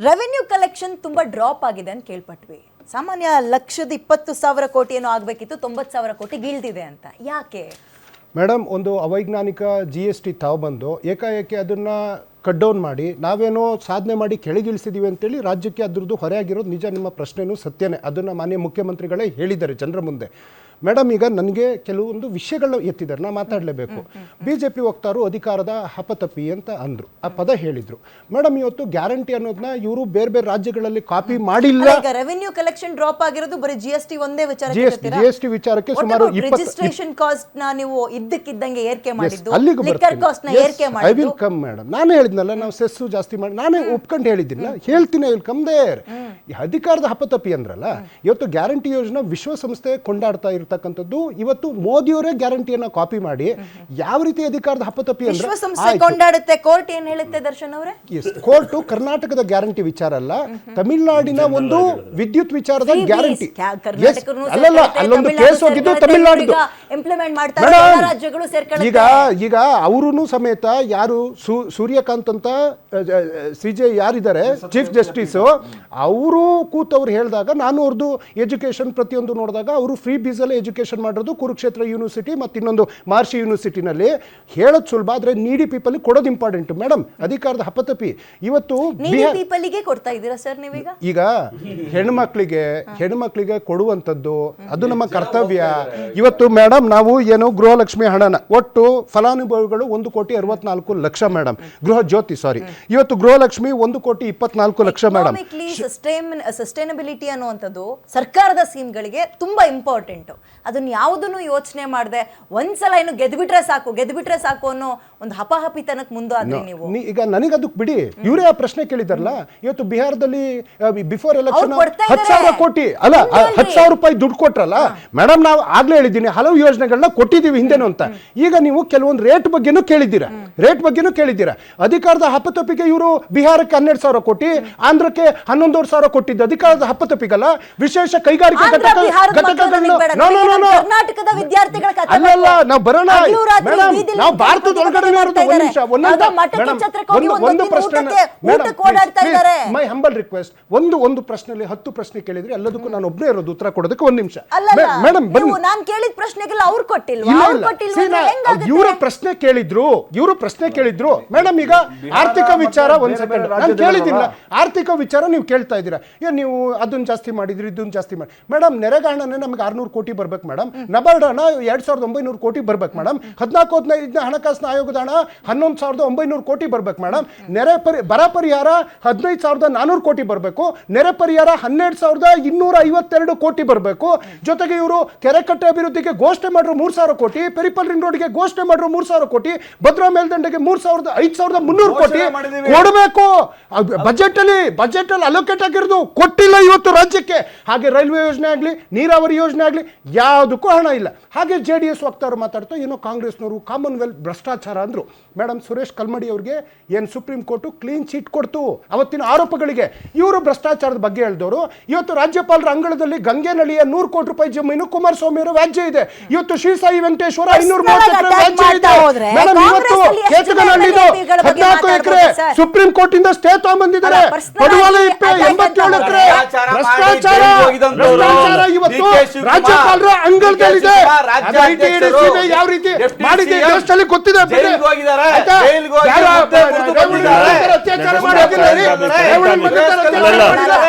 Revenue collection ತುಂಬಾ drop ಆಗಿದೆ ಅಂತ ಕೇಳ್ಪಟ್ವಿ. ಸಾಮಾನ್ಯ 1,20,000 ಕೋಟಿ ಏನೋ ಆಗಬೇಕಿತ್ತು, 90,000 ಕೋಟಿ ಗಿಳ್ದಿದೆ ಅಂತ. ಯಾಕೆ ಮೇಡಮ್? ಒಂದು ಅವೈಜ್ಞಾನಿಕ GST ತಾವು ಏಕಾಏಕಿ ಅದನ್ನು ಕಟ್ ಡೌನ್ ಮಾಡಿ ನಾವೇನೋ ಸಾಧನೆ ಮಾಡಿ ಕೆಳಗಿಳಿಸಿದ್ದೀವಿ ಅಂತೇಳಿ ರಾಜ್ಯಕ್ಕೆ ಅದ್ರದ್ದು ಹೊರೆ ಆಗಿರೋದು ನಿಜ. ನಿಮ್ಮ ಪ್ರಶ್ನೆನೂ ಸತ್ಯನೇ, ಅದನ್ನು ಮಾನ್ಯ ಮುಖ್ಯಮಂತ್ರಿಗಳೇ ಹೇಳಿದ್ದಾರೆ ಜನರ ಮುಂದೆ. ಮೇಡಮ್, ಈಗ ನನಗೆ ಕೆಲವೊಂದು ವಿಷಯಗಳನ್ನ ಎತ್ತಿದ್ದಾರೆ, ನಾ ಮಾತಾಡಲೇಬೇಕು. BJP ವಕ್ತಾರರು ಅಧಿಕಾರದ ಹಪತಪಿ ಅಂತ ಅಂದರು, ಆ ಪದ ಹೇಳಿದರು. ಮೇಡಮ್, ಇವತ್ತು ಗ್ಯಾರಂಟಿ ಅನ್ನೋದನ್ನ ಇವರು ಬೇರೆ ಬೇರೆ ರಾಜ್ಯಗಳಲ್ಲಿ ಕಾಪಿ ಮಾಡಿಲ್ಲ. ರೆವೆನ್ಯೂ ಕಲೆಕ್ಷನ್ ಡ್ರಾಪ್ ಆಗಿರೋದು ಬರೀ GST ಒಂದೇ ವಿಚಾರ. GST ವಿಚಾರಕ್ಕೆ ಸುಮಾರು ರಿಜಿಸ್ಟ್ರೇಷನ್ ಕಾಸ್ಟ್ ನ ನೀವು ಇದ್ದಕ್ಕಿದ್ದಂಗೆ ಏರಿಕೆ ಮಾಡಿದ್ದು, ಅಲ್ಲಿಗೂ ಲಿಕ್ಕರ್ ಕಾಸ್ಟ್ ನ ಏರಿಕೆ ಮಾಡಿದ್ದು. I will come madam. ನಾನೇ ಹೇಳಿದ್ನಲ್ಲ, ನಾವು ಸೆಸ್ಸು ಜಾಸ್ತಿ ಮಾಡಿ ನಾನೇ ಒಪ್ಕೊಂಡು ಹೇಳಿದ್ದಿಲ್ಲ, ಹೇಳ್ತೀನಿ. I will come there. ಅಧಿಕಾರದ ಹಪತಪಿ ಅಂದ್ರಲ್ಲ, ಇವತ್ತು ಗ್ಯಾರಂಟಿ ಯೋಜನೆ ವಿಶ್ವಸಂಸ್ಥೆ ಕೊಂಡಾಡ್ತಾ ಇರ್ತಕ್ಕಂಥದ್ದು, ಇವತ್ತು ಮೋದಿಯವರೇ ಗ್ಯಾರಂಟಿಯನ್ನ ಕಾಪಿ ಮಾಡಿ ಯಾವ ರೀತಿ ಅಧಿಕಾರದ ಹಪತಪಿ ಅಂದ್ರೆ ವಿಶ್ವಸಂಸ್ಥೆ ಕೊಂಡಾಡುತ್ತೆ. ಕೋರ್ಟ್ ಏನ್ ಹೇಳುತ್ತೆ ದರ್ಶನ್ ಅವರೇ? ಕೋರ್ಟು ಕರ್ನಾಟಕದ ಗ್ಯಾರಂಟಿ ವಿಚಾರ ಅಲ್ಲ, ತಮಿಳುನಾಡಿನ ಒಂದು ವಿದ್ಯುತ್ ವಿಚಾರದ ಗ್ಯಾರಂಟಿ. ಅಲ್ಲಲ್ಲ, ಅಲ್ಲೊಂದು ಕೇಸ್ ಹೋಗಿದ್ದು ತಮಿಳುನಾಡು ಇಂಪ್ಲಿಮೆಂಟ್ ಮಾಡ್ತಾರೆ. ಈಗ ಅವರು ಸಮೇತ ಯಾರು ಸೂರ್ಯಕಾಂತ್ ಅಂತ CJ ಯಾರಿದ್ದಾರೆ ಚೀಫ್ ಜಸ್ಟಿಸ್, ಅವರು ಕೂತವ್ರು ಹೇಳಿದಾಗ ನಾನು ಅವ್ರದ್ದು ಎಜುಕೇಶನ್ ಪ್ರತಿಯೊಂದು ನೋಡಿದಾಗ ಅವರು ಫ್ರೀ ಬೀಸಲ್ಲಿ ಎಜುಕೇಶನ್ ಮಾಡಿರೋದು ಕುರುಕ್ಷೇತ್ರ ಯೂನಿವರ್ಸಿಟಿ ಮತ್ತು ಇನ್ನೊಂದು ಮಹರ್ಷಿ ಯೂನಿವರ್ಸಿಟಿನಲ್ಲಿ. ಹೇಳೋದು ಸುಲಭ, ಆದರೆ ನೀಡಿ ಪೀಪಲ್ ಕೊಡೋದು ಇಂಪಾರ್ಟೆಂಟ್ ಮೇಡಮ್. ಅಧಿಕಾರದ ಹಪತಪಿ ಇವತ್ತು ಕೊಡ್ತಾ ಇದ್ದೀರಾ ಸರ್ ನೀವೀಗ? ಈಗ ಹೆಣ್ಮಕ್ಳಿಗೆ ಕೊಡುವಂಥದ್ದು ಅದು ನಮ್ಮ ಕರ್ತವ್ಯ. ಇವತ್ತು ಮೇಡಮ್, ನಾವು ಏನು ಗೃಹಲಕ್ಷ್ಮಿ ಹಣನ ಒಟ್ಟು ಫಲಾನುಭವಿಗಳು 1,64,00,000 ಮೇಡಮ್. ಗೃಹ ಜ್ಯೋತಿ ಇವತ್ತು ಗೃಹಲಕ್ಷ್ಮಿ 1,24,00,000 ಮೇಡಮ್. ಸಸ್ಟೈನಬಿಲಿಟಿ ಅನ್ನುವಂಥದ್ದು ಸರ್ಕಾರದ ಸ್ಕೀಮ್ಗಳಿಗೆ ತುಂಬಾ ಇಂಪಾರ್ಟೆಂಟ್. ಅದನ್ನ ಯಾವುದನ್ನು ಯೋಚನೆ ಮಾಡದೆ ಒಂದ್ಸಲ ಏನು ಗೆದ್ಬಿಟ್ರೆ ಸಾಕು ಅನ್ನೋ ಒಂದು ಹಪಾಹಪಿತನಕ್ಕೆ ಮುಂದಾದ್ರಿ ನೀವು. ಈಗ ನನಗೆ ಅದಕ್ಕೆ ಬಿಡಿ, ಇವರೇ ಆ ಪ್ರಶ್ನೆ ಕೇಳಿದಾರಲ್ಲ. ಇವತ್ತು ಬಿಹಾರದಲ್ಲಿ ಬಿಫೋರ್ ಎಲೆಕ್ಷನ್ 10,000 ಕೋಟಿ ಅಲ್ಲ 10,000 ರೂಪಾಯಿ ದುಡ್ಡು ಕೊಟ್ರಲ್ಲ ಮೇಡಮ್. ನಾವು ಆಗ್ಲೇ ಹೇಳಿದ್ದೀನಿ, ಹಲವು ಯೋಜನೆಗಳನ್ನ ಕೊಟ್ಟಿದ್ದೀವಿ ಹಿಂದೆನೂ ಅಂತ. ಈಗ ನೀವು ಕೆಲವೊಂದು ರೇಟ್ ಬಗ್ಗೆನೂ ಕೇಳಿದ್ದೀರಾ. ಅಧಿಕಾರದ ಹಪತಪಿಗೆ ಇವರು ಬಿಹಾರಕ್ಕೆ 12,000 ಕೋಟಿ, ಆಂಧ್ರಕ್ಕೆ 11,500 ಕೊಟ್ಟಿದ್ದು ಅಧಿಕಾರದ ಹಪತಪಿಗಲ್ಲ. ವಿಶೇಷ ಕೈಗಾರಿಕಾ ಕರ್ನಾಟಕದ ವಿದ್ಯಾರ್ಥಿಗಳ ಅಲ್ಲಲ್ಲ, ನಾವು ಬರೋಣ ಮೇಡಮ್. ನಾವು ಭಾರತದ ಒಳಗಡೆ ಒಂದು ಪ್ರಶ್ನೆ, ಮೈ ಹಂಬಲ್ ರಿಕ್ವೆಸ್ಟ್, ಒಂದು ಪ್ರಶ್ನೆಯಲ್ಲಿ 10 ಪ್ರಶ್ನೆ ಕೇಳಿದ್ರೆ ಎಲ್ಲದಕ್ಕೂ ನಾನು ಒಬ್ಬನೇ ಇರೋದು ಉತ್ತರ ಕೊಡೋದಕ್ಕೆ 1 ನಿಮಿಷ ಮೇಡಮ್. ನಾನು ಕೇಳಿದ ಪ್ರಶ್ನೆಗೆಲ್ಲ ಅವ್ರು ಕೊಟ್ಟಿಲ್ವಾ? ಇವರು ಪ್ರಶ್ನೆ ಕೇಳಿದ್ರು ಮೇಡಮ್. ಈಗ ಆರ್ಥಿಕ ವಿಚಾರ, ಒಂದ್ ಸೆಕೆಂಡ್, ನಾನು ಕೇಳಿದಿಲ್ಲ. ಆರ್ಥಿಕ ವಿಚಾರ ನೀವು ಕೇಳ್ತಾ ಇದ್ದೀರಾ, ನೀವು ಅದನ್ನ ಜಾಸ್ತಿ ಮಾಡಿದ್ರಿ, ಇದನ್ನ ಜಾಸ್ತಿ ಮಾಡಿ ಮೇಡಮ್. ನೆರೆಗಾಣನೆ ನಮ್ಗೆ 600 ಕೋಟಿ ಬರ್ಬೇಕು ಮೇಡಮ್. ನಬಾರ್ಡ್ ಹಣ 2,900 ಕೋಟಿ ಬರ್ಬೇಕು ಮೇಡಮ್. 14-15 ಹಣಕಾಸಿನ ಆಯೋಗದ ಹಣ 11,900 ಕೋಟಿ ಬರ್ಬೇಕು ಮೇಡಮ್. ಬರ ಪರಿಹಾರ 15,400 ಕೋಟಿ ಬರಬೇಕು. ನೆರೆ ಪರಿಹಾರ 12,252 ಕೋಟಿ ಬರಬೇಕು. ಜೊತೆಗೆ ಇವರು ಕೆರೆಕಟ್ಟೆ ಅಭಿವೃದ್ಧಿಗೆ ಘೋಷಣೆ ಮಾಡಿರೋ 3,000 ಕೋಟಿ, ಪೆರಿಪಲ್ ರಿಂಗ್ ರೋಡ್ಗೆ ಘೋಷಣೆ ಮಾಡಿರೋ 3,000 ಕೋಟಿ, ಭದ್ರಾ ಮೇಲ್ದಂಡೆಗೆ 5,300 ಕೋಟಿ ಕೊಡಬೇಕು. ಬಜೆಟ್ ಅಲ್ಲಿ ಅಲೋಕೇಟ್ ಆಗಿರೋದು ಕೊಟ್ಟಿಲ್ಲ ಇವತ್ತು ರಾಜ್ಯಕ್ಕೆ. ಹಾಗೆ ರೈಲ್ವೆ ಯೋಜನೆ ಆಗಲಿ, ನೀರಾವರಿ ಯೋಜನೆ ಆಗಲಿ, ಯಾವುದಕ್ಕೂ ಹಣ ಇಲ್ಲ. ಹಾಗೆ JDS ವಕ್ತಾರು ಮಾತಾಡ್ತಾ ಏನೋ ಕಾಂಗ್ರೆಸ್ನವರು ಕಾಮನ್ವೆಲ್ತ್ ಭ್ರಷ್ಟಾಚಾರ ಅಂದ್ರು ಮೇಡಮ್. ಸುರೇಶ್ ಕಲ್ಮಡಿ ಅವ್ರಿಗೆ ಏನು ಸುಪ್ರೀಂ ಕೋರ್ಟು ಕ್ಲೀನ್ ಚಿಟ್ ಕೊಡ್ತು ಅವತ್ತಿನ ಆರೋಪಗಳಿಗೆ. ಇವರು ಭ್ರಷ್ಟಾಚಾರದ ಬಗ್ಗೆ ಹೇಳಿದವರು. ಇವತ್ತು ರಾಜ್ಯಪಾಲರ ಅಂಗಳದಲ್ಲಿ ಗಂಗೆ ನಳಿಯ 100 ಕೋಟಿ ರೂಪಾಯಿ ಜಮೀನು ಕುಮಾರಸ್ವಾಮಿ ಅವರ ವ್ಯಾಜ್ಯ ಇದೆ. ಇವತ್ತು ಶ್ರೀ ಸಾಯಿ ವೆಂಕಟೇಶ್ವರ 530 ಎಕರೆ ವ್ಯಾಜ್ಯ ಇದೆ ಮೇಡಮ್. ಇವತ್ತು ಕೇತಗನಹಳ್ಳಿದು 14 ಎಕರೆ ಸುಪ್ರೀಂ ಕೋರ್ಟ್ ಇಂದ ಸ್ಟೇ ತಗೊಂಡ್ಬಂದಿದ್ದಾರೆ. ಪಡುವಾಲ 87 ಎಕರೆ ಭ್ರಷ್ಟಾಚಾರ ಇವತ್ತು ರಾಜ್ಯಪಾಲರ ಅಂಗಳದಲ್ಲಿದೆ. ಯಾವ ರೀತಿ ಮಾಡಿದೆ ದೇಶದಲ್ಲಿ ಗೊತ್ತಿದೆ.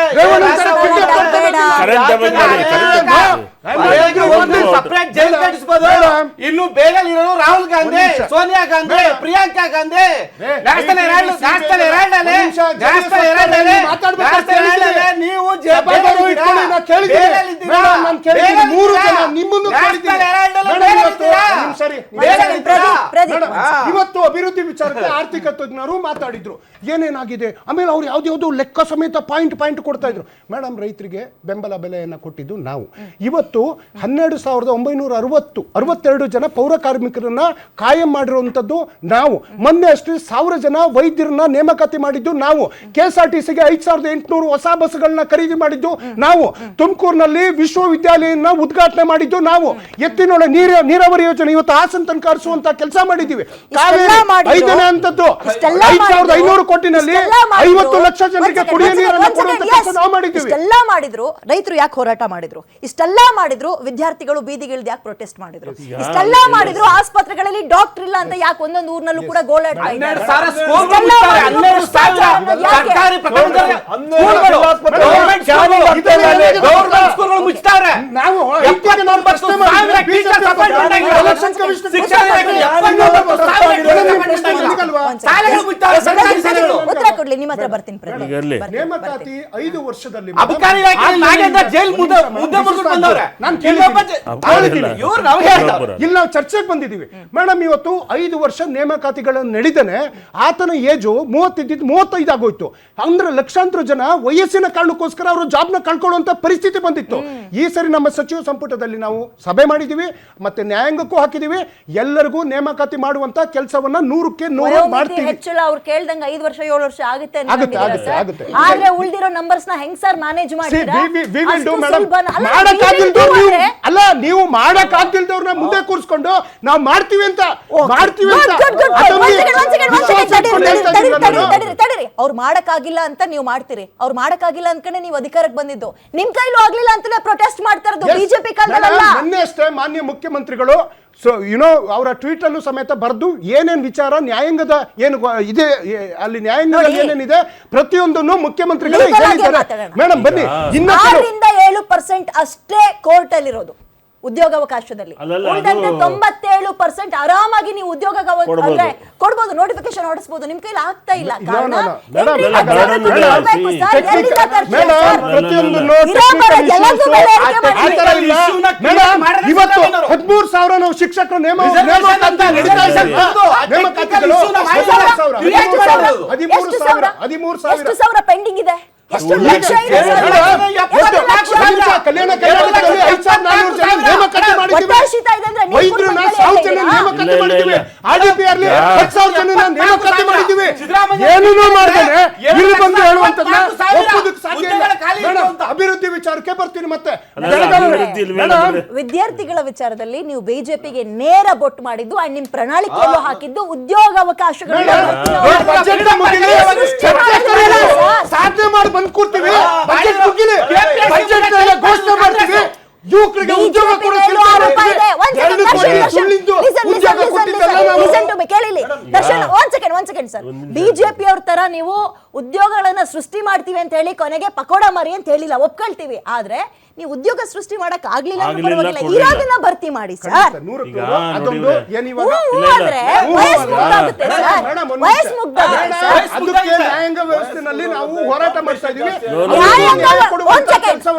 ಇನ್ನು ಬೇಗಲಿರೋರು ರಾಹುಲ್ ಗಾಂಧಿ, ಸೋನಿಯಾ ಗಾಂಧಿ, ಪ್ರಿಯಾಂಕಾ ಗಾಂಧಿ. ನೀವು ಇವತ್ತು ಅಭಿವೃದ್ಧಿ ವಿಚಾರಕ್ಕೆ ಆರ್ಥಿಕ ತಜ್ಞರು ಮಾತಾಡಿದ್ರು, ಏನೇನಾಗಿದೆ. ಆಮೇಲೆ ಅವ್ರು ಯಾವ್ದು ಲೆಕ್ಕ ಸಮೇತ ಪಾಯಿಂಟ್ ಕೊಡ್ತಾ ಇದ್ರು ಮೇಡಮ್. ರೈತರಿಗೆ ಬೆಂಬಲ ಬೆಲೆಯನ್ನ ಕೊಟ್ಟಿದ್ದು ನಾವು. ಇವತ್ತು 12,962 ಜನ ಪೌರ ಕಾರ್ಮಿಕರನ್ನ ಕಾಯಂ ಮಾಡಿರುವಂತದ್ದು ನಾವು. ಮೊನ್ನೆ ಅಷ್ಟೇ 1,000 ಜನ ವೈದ್ಯರನ್ನ ನೇಮಕಾತಿ ಮಾಡಿದ್ದು ನಾವು. KSRTCಗೆ 5,800 ಹೊಸ ಬಸ್ಗಳನ್ನ ಖರೀದಿ ಮಾಡಿದ್ದು ನಾವು. ತುಮಕೂರಿನಲ್ಲಿ ವಿಶ್ವವಿದ್ಯಾಲಯನ ಉದ್ಘಾಟನೆ ಮಾಡಿದ್ದು ನಾವು. ಎತ್ತಿನೊಳೆ ನೀರಾವರಿ ಯೋಜನೆ ಇವತ್ತು ಹಾಸನ ತನಕ ಹರಿಸುವಂತ ಕೆಲಸ ಮಾಡಿದ್ದೀವಿ. ಐದನೇ ಹಂತದ್ದು ಇಷ್ಟೆಲ್ಲ 5,500 ಕೋಟಿನಲ್ಲಿ ಇಷ್ಟೆಲ್ಲ ಮಾಡಿದ್ರು. 50 ಲಕ್ಷ ಜನರಿಗೆ ಕುಡಿಯುವ ನೀರನ್ನು ಕೊಡುವಂತ ಕೆಲಸ ನಾವು ಮಾಡಿದ್ದೀವಿ. ಇಷ್ಟೆಲ್ಲ ಮಾಡಿದ್ರು ರೈತರು ಯಾಕೆ ಹೋರಾಟ ಮಾಡಿದ್ರು? ಇಷ್ಟೆಲ್ಲ ಮಾಡಿದ್ರು ವಿದ್ಯಾರ್ಥಿಗಳು ಬೀದಿಗಿಳಿದು ಯಾಕೆ ಪ್ರೊಟೆಸ್ಟ್ ಮಾಡಿದ್ರು? ಇಷ್ಟೆಲ್ಲ ಮಾಡಿದ್ರು ಆಸ್ಪತ್ರೆಗಳಲ್ಲಿ ಡಾಕ್ಟರ್ ಇಲ್ಲ ಅಂತ ಯಾಕೆ ಒಂದೊಂದು ಊರಿನಲ್ಲೂ ಕೂಡ ಗೋಳಾಡ್ತಾ ಇದ್ದಾರೆ? 12,000 ಸ್ಕೂಲ್ಗಳು ಮುಚ್ತಾರೆ, 12,000 ಸರ್ಕಾರಿ ಪ್ರಕರಣದಲ್ಲಿ ಸ್ಕೂಲ್ಗಳು, ಗವರ್ನಮೆಂಟ್ ಸ್ಕೂಲ್ಗಳು ಮುಚ್ತಾರೆ. ನಾವು 74,000 ಟೀಚರ್ಸ್ ಅಪಾಯಿಂಟ್ಮೆಂಟ್ ಆಗಿದ್ದಾರೆ. ಎಲೆಕ್ಷನ್ ಕಮಿಷನ್ ಶಿಕ್ಷಣ ಇಲಾಖೆಯಲ್ಲಿ 74,000 ಶಾಲೆಗಳು ಮುಚ್ತಾರೆ, ಸರ್ಕಾರಿ ಶಾಲೆಗಳು. ಉತ್ತರ ಕೊಡ್ಲಿ, ನಿಮ್ಮ ಹತ್ರ ಬರ್ತೀನಿ ಪ್ರದೀಪ್. ನೇಮಕಾತಿ 5 ವರ್ಷದಲ್ಲಿ ಅಬಕಾರಿ ಇಲಾಖೆಯಲ್ಲಿ ನಾಗೇಂದ್ರ ಜೈಲ್ ಮುದ್ದೆ ಮುಗಿದು ಬಂದವ್ರೆ. ನಾನು ಇವ್ರು ನಮಗೆ ಹೇಳ್ತಾರೆ. ಇಲ್ಲಿ ನಾವು ಚರ್ಚೆಗೆ ಬಂದಿದ್ದೀವಿ ಮೇಡಮ್. ಇವತ್ತು 5 ವರ್ಷ ನೇಮಕಾತಿಗಳನ್ನು ನಡೆದನೆ ಆತನ ಏಜು 30 ಇದ್ದಿದ್ದು 35 ಆಗೋಯ್ತು. ಅಂದ್ರೆ ಲಕ್ಷಾಂತರ ಜನ ವಯಸ್ಸಿನ ಕಾರಣಕ್ಕೋಸ್ಕರ ಅವರು ಜಾಬ್ನ ಕಳ್ಕೊಳ್ಳುವಂತ ಪರಿಸ್ಥಿತಿ ಬಂದಿತ್ತು. ಈ ಸರಿ ನಮ್ಮ ಸಚಿವ ಸಂಪುಟದಲ್ಲಿ ನಾವು ಸಭೆ ಮಾಡಿದೀವಿ, ಮತ್ತೆ ನ್ಯಾಯಾಂಗಕ್ಕೂ ಹಾಕಿದೀವಿ. ಎಲ್ಲರಿಗೂ ನೇಮಕಾತಿ ಮಾಡುವಂತ ಕೆಲಸವನ್ನ 100ಕ್ಕೆ 100 ಮಾಡ್ತೀವಿ. ಹೆಚ್ಚಳ ಅವ್ರು ಕೇಳ್ದಂಗೆ 5 ವರ್ಷ 7 ವರ್ಷ ಆಗುತ್ತೆ ಆಗುತ್ತೆ. ಆದ್ರೆ ಉಳಿದಿರೋ ನಂಬರ್ಸ್ ನ ಹೆಂಗ್ ಸರ್ ಮ್ಯಾನೇಜ್ ಮಾಡ್ತೀರಾ? ಅಲ್ಲ, ನೀವು ಮಾಡಕ್ಕಾಗ್ದಿಲ್ದವ್ರನ್ನ ಮುಂದೆ ಕೂರಿಸ್ಕೊಂಡು ನಾವು ಮಾಡ್ತೀವಿ ಅಂತ ಅವ್ರು ಮಾಡಕ್ಕಾಗಿಲ್ಲ ಅಂತ ನೀವು ಮಾಡ್ತೀರಿ. ಅವ್ರು ಮಾಡಕ್ಕಾಗಿಲ್ಲ ಅನ್ಕೊಂಡೆ ನೀವು ಅಧಿಕಾರಕ್ಕೆ ಬಂದಿದ್ದು. ನಿಮ್ ಕೈಲೂ ಆಗ್ಲಿಲ್ಲ ಅಂತಲೇ ಪ್ರೊಟೆಸ್ಟ್ ಮಾಡ್ತಾ ಇರೋದು ಬಿಜೆಪಿ ಕಾಲದಲ್ಲ. ಮೊನ್ನೆ ಅಷ್ಟೇ ಮಾನ್ಯ ಮುಖ್ಯಮಂತ್ರಿಗಳು ಅವರ ಟ್ವೀಟ್ ಅಲ್ಲೂ ಸಮೇತ ಬರೆದು ಏನೇನ್ ವಿಚಾರ ನ್ಯಾಯಾಂಗದ ಏನು ಇದೆ ಅಲ್ಲಿ ನ್ಯಾಯಾಂಗದಲ್ಲಿ ಏನೇನಿದೆ ಪ್ರತಿಯೊಂದನ್ನು ಮುಖ್ಯಮಂತ್ರಿಗಳು ಹೇಳಿದ್ದಾರೆ. ಮೇಡಮ್ ಬನ್ನಿ, 6-7% ಅಷ್ಟೇ ಕೋರ್ಟ್ ಅಲ್ಲಿ ಉದ್ಯೋಗಾವಕಾಶದಲ್ಲಿ. 97% ಆರಾಮಾಗಿ ನೀವು ಉದ್ಯೋಗ ಕೊಡ್ಬೋದು, ನೋಟಿಫಿಕೇಶನ್ ಹೊಡಿಸಬಹುದು. ನಿಮ್ ಕೈಲಿ ಆಗ್ತಾ ಇಲ್ಲ. ಇವತ್ತು 13,000 ನಾವು ಶಿಕ್ಷಕರು ಎಷ್ಟು ಸಾವಿರ ಪೆಂಡಿಂಗ್ ಇದೆ? ಎಷ್ಟು ಲಕ್ಷ ಇದೆ? ಕಲ್ಯಾಣ ಕರ್ನಾಟಕದಲ್ಲಿ 5,400 ಜನ ನೇಮಕಾತಿ ಮಾಡಿದ್ದೀವಿ. RDPR 10,000 ಜನ ನೇಮಕಾತಿ ಮಾಡಿದ್ದೀವಿ. ಏನೂ ಮಾಡ್ದೇನೆ ಇಲ್ಲಿ ಬಂದು ಹೇಳುವಂತದ್ನ ಒಪ್ಪೋದಕ್ಕೆ ಸಾಧ್ಯ ಇಲ್ಲ. ಅಭಿವೃದ್ಧಿ ವಿಚಾರಕ್ಕೆ ಬರ್ತೀನಿ. ಮತ್ತೆ ವಿದ್ಯಾರ್ಥಿಗಳ ವಿಚಾರದಲ್ಲಿ ನೀವು ಬಿಜೆಪಿಗೆ ನೇರ ಬೊಟ್ಟು ಮಾಡಿದ್ದು ಅಂಡ್ ನಿಮ್ ಪ್ರಣಾಳಿಕೆಯಲ್ಲೂ ಹಾಕಿದ್ದು ಉದ್ಯೋಗಾವಕಾಶಗಳು ಸಾಧನೆ ಮಾಡಿ ಬಂದ್ ಕೂರ್ತೀವಿ. ಬಜೆಟ್ ಮುಗಿಲಿ, ಬಜೆಟ್ ಘೋಷಣೆ ಮಾಡ್ತೀವಿ. ಯುವಕರಿಗೆ ಉದ್ಯೋಗ ಬಿಜೆಪಿ ಅವ್ರ ತರ ನೀವು ಉದ್ಯೋಗಗಳನ್ನ ಸೃಷ್ಟಿ ಮಾಡ್ತೀವಿ ಅಂತ ಹೇಳಿ ಕೊನೆಗೆ ಪಕೋಡ ಮರಿ ಅಂತ ಹೇಳಿಲ್ಲ, ಒಪ್ಕೊಳ್ತೀವಿ. ಆದ್ರೆ ನೀವು ಉದ್ಯೋಗ ಸೃಷ್ಟಿ ಮಾಡಕ್ ಆಗ್ಲಿಲ್ಲ ಇರೋದನ್ನ ಭರ್ತಿ ಮಾಡಿ ಸರ್. ನ್ಯಾಯಾಂಗ ವ್ಯವಸ್ಥೆನಲ್ಲಿ ನಾವು ಹೋರಾಟ ಮಾಡ್ತಾ ಇದೀವಿ.